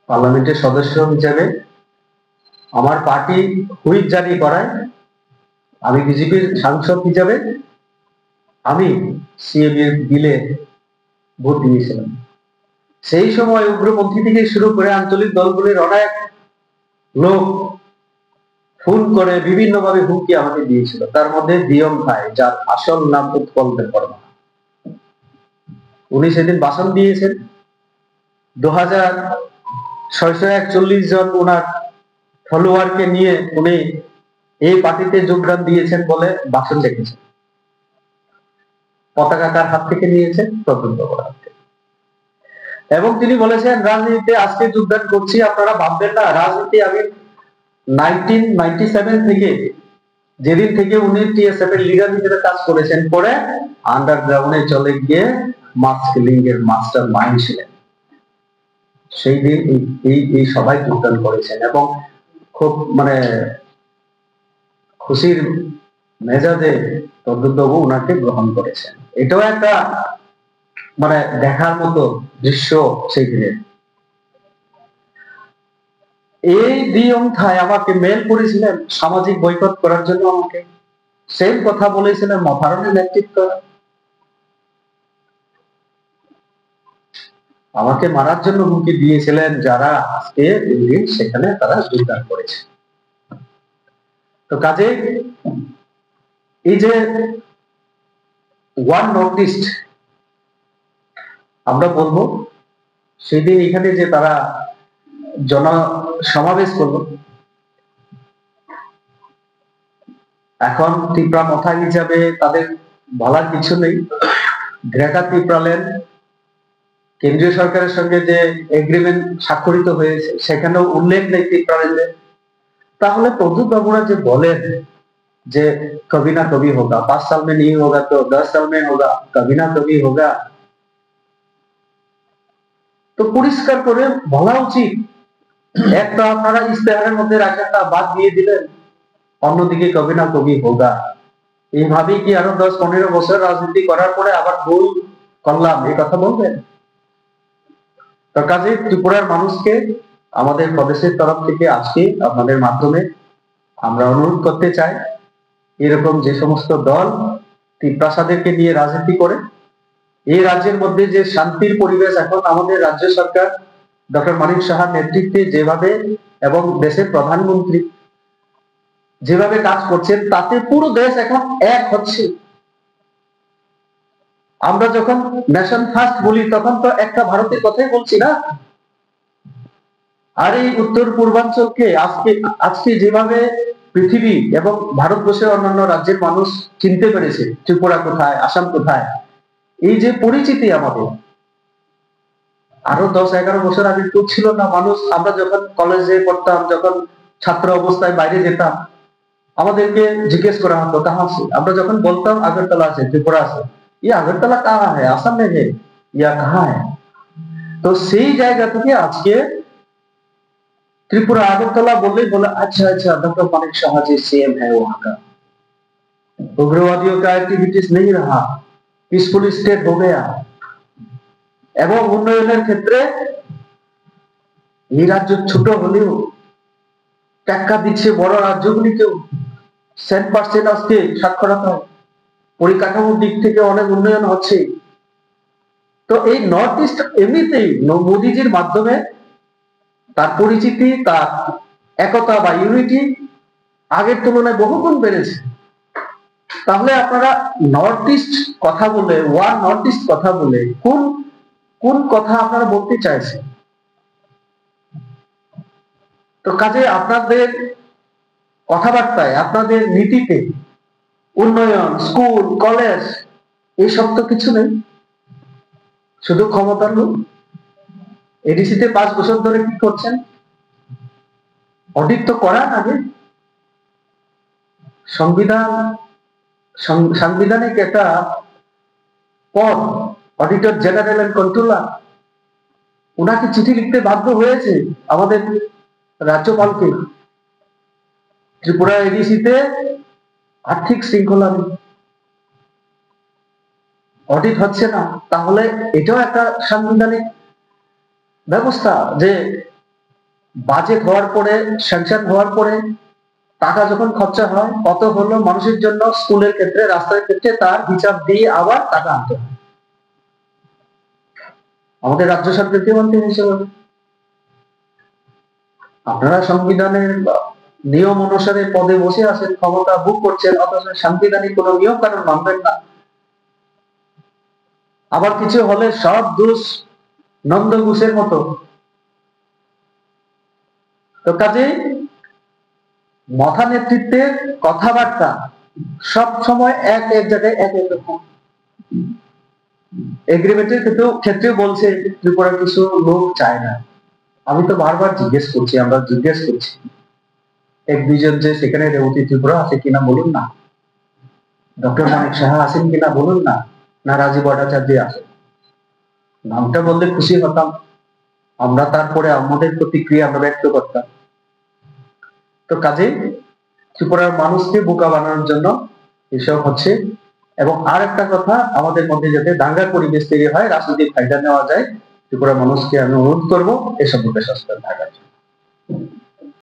পার্লামেন্টের সদস্য হিসেবে আমার পার্টি হুইপ জারি করায় আমি বিজেপির সাংসদ হিসেবে আমি সিএবি বিলে ভোট দিয়েছিলাম। সেই সময় উগ্রপন্থী থেকে শুরু করে আঞ্চলিক দলগুলির অনেক লোক ফোন করে বিভিন্ন ভাবে হুমকি আমাকে দিয়েছিল। তার মধ্যে দিয়ম ভাই, যার আসল নাম উৎপল দেববর্মা, উনি সেদিন ভাষণ দিয়েছেন। 2641 জন ওনার ফলোয়ারকে নিয়ে উনি এই পার্টিতে যোগদান দিয়েছেন বলে ভাষণ রেখেছেন। পতাকা তার হাত থেকে নিয়েছেন, প্রদ্যুৎ বড়ুয়ার হাত থেকে। এবং তিনি বলেছেন, রাজনীতিতে আজকে যোগদান করছি, আপনারা ভাববেন না রাজনীতি আমি 1997 থেকে, যেদিন থেকে উনি টিএসএফ এর লিডার হিসেবে কাজ করেছেন, পরে আন্ডারগ্রাউন্ডে চলে গিয়ে মাস কিলিং এর মাস্টার মাইন্ড ছিলেন। সেই দিন এই সবাই যোগদান করেছেন এবং খুব খুশির মেজাজে প্রদ্যুৎবাবু ওনাকে গ্রহণ করেছেন। এটাও একটা দেখার মতো দৃশ্য সেই দিনের। এই দিয়ম থাই আমাকে মেল করেছিলেন সামাজিক বয়কট করার জন্য, আমাকে সেম কথা বলেছিলেন মফারণের নেতৃত্ব, আমাকে মারার জন্য হুমকি দিয়েছিলেন যারা আজকে সেখানে তারা যোগদান করেছে। তো কাজে এই যে ওয়ান নর্থ ইস্ট আমরা বলবো, সেদিন এখানে যে তারা জনসমাবেশ করলো, এখন ত্রিপুরা মাথা হিসাবে তাদের বলার কিছু নেই। গ্রেটার ত্রিপুরাল্যান্ড কেন্দ্রীয় সরকারের সঙ্গে যে এগ্রিমেন্ট স্বাক্ষরিত হয়েছে সেখানেও উল্লেখ নেই ত্রিপুরাল্যান্ডের। তাহলে প্রদ্যুৎ বাবুরা যে বলেন যে কবি না কবি হোগা, 5 সাল में नहीं होगा तो 10 साल में होगा, कभी ना कभी होगा, তো পরিষ্কার করে বলা উচিত। একটা আপনারা ইস্তেহারের মধ্যে রাখেন না, বাদ দিয়ে দিলেন, অন্যদিকে কবি না কবি হোগা। এইভাবেই কি আরো 10-15 বছর রাজনীতি করার পরে আবার ভুল করলাম এই কথা বলবেন? তো কাজে ত্রিপুরার মানুষকে আমাদের প্রদেশের তরফ থেকে আজকে আপনাদের মাধ্যমে আমরা অনুরোধ করতে চাই, এরকম যে সমস্ত দল ত্রিপ্রাসাদেরকে নিয়ে রাজনীতি করে, এই রাজ্যের মধ্যে যে শান্তির পরিবেশ এখন আমাদের রাজ্য সরকার ডক্টর মানিক সাহার নেতৃত্বে যেভাবে এবং দেশের প্রধানমন্ত্রী যেভাবে কাজ করছেন, তাতে পুরো দেশ এখন এক হচ্ছে। আমরা যখন নেশন ফার্স্ট বলি তখন তো একটা ভারতের কথাই বলছি না। আর এই উত্তর পূর্বাঞ্চলকে আজকে যেভাবে পৃথিবী এবং ভারতবর্ষের অন্যান্য রাজ্যের মানুষ চিনতে পেরেছে, ত্রিপুরা কোথায়, আসাম কোথায়, এই যে পরিচিতি আমাদের আরো 10-11 বছর আগে তো ছিল না। মানুষ, আমরা যখন কলেজে পড়তাম, যখন ছাত্র অবস্থায় বাইরে যেতাম, আমাদেরকে জিজ্ঞেস করা হতো কাহা আছে, আমরা যখন বলতাম আগরতলা আছে, ত্রিপুরা আছে, ये আগরতলা কাহা है, आसाम में है या कहाँ है। तो সেই জায়গা থেকে আজকে त्रिपुरा আগরতলা বললেই বলে अच्छा अच्छा डॉक्टर मानिक शाह जी सीएम है वहां का, उग्रवादियों का एक्टिविटीज नहीं रहा, पीसफुल स्टेट हो गया। এবং উন্নয়নের ক্ষেত্রে এই রাজ্য ছোট হলেও টাকা দিচ্ছে বড় রাজ্যগুলিকেও। 100% আজকে সাক্ষরতা, পরিকাঠামোর দিক থেকে অনেক উন্নয়ন হচ্ছে। তো এই নর্থ ইস্ট এমনিতেই মোদিজির মাধ্যমে তার পরিচিতি, তার একতা বা ইউনিটি আগের তুলনায় বহুগুণ বেড়েছে। তাহলে আপনারা নর্থ ইস্ট কথা বলে, ওয়ান নর্থ ইস্ট কথা বলে কোন কথা আপনারা বলতে চাইছেন? তো কাজে আপনাদের কথাবার্তায়, আপনাদের নীতিতে উন্নয়ন, স্কুল, কলেজ এইসব তো কিছু নেই, শুধু ক্ষমতার লোক। এডিসিতে 5 বছর ধরে কি করছেন? অডিট তো করার আগে সাংবিধানিক একটা পদ, অডিটর জেনারেল এন্ড কন্ট্রোলার, ওনাকে চিঠি লিখতে বাধ্য হয়েছে আমাদের রাজ্যপালকে। ত্রিপুরা এডিসিতে আর্থিক শৃঙ্খলা নেই, অডিট হচ্ছে না। তাহলে এটাও একটা সাংবিধানিক ব্যবস্থা যে বাজেট হওয়ার পরে, স্যাংশন হওয়ার পরে টাকা যখন খরচা হয়, কত হলো মানুষের জন্য, স্কুলের ক্ষেত্রে, রাস্তার ক্ষেত্রে, তার হিসাব দিয়ে আবার টাকা আনতে হয়। আমাদের রাজ্য সরকারকে মানতে হিসেবে আপনারা সংবিধানের নিয়ম অনুসারে পদে বসে আছেন, ক্ষমতা ভোগ করছেন, অথচ সাংবিধানিক কোন নিয়ম কানুন মানবেন না। আবার কিছু হলে সব দোষ নন্দ ঘোষের মতো। তো কাজে মথা নেতৃত্বের কথাবার্তা সব সময় এক এক জায়গায় এক এক রকম। এগ্রিমেন্টের ক্ষেত্রে বলছে ত্রিপুরা কিছু লোক চায় না। আমি তো বারবার জিজ্ঞেস করছি, আমরা জিজ্ঞেস করছি, এক দুইজন যে সেখানে রেবতী ত্রিপুরা আছে কিনা বলুন না, ডক্টর মানিক সাহা আছেন কিনা বলুন না, না রাজীব ভট্টাচার্য আছেন। নামটা বললে খুশি হতাম, আমরা তারপরে আমাদের প্রতিক্রিয়া আমরা ব্যক্ত করতাম। তো কাজে ত্রিপুরার মানুষকে বোকা বানানোর জন্য এসব হচ্ছে। এবং আর একটা কথা, আমাদের মধ্যে যাতে দাঙ্গার পরিবেশ তৈরি হয়, রাজনৈতিক ফায়দা নেওয়া যায়, ত্রিপুরার মানুষকে আমি অনুরোধ করবো এসব থেকে সচেতন থাকার জন্য।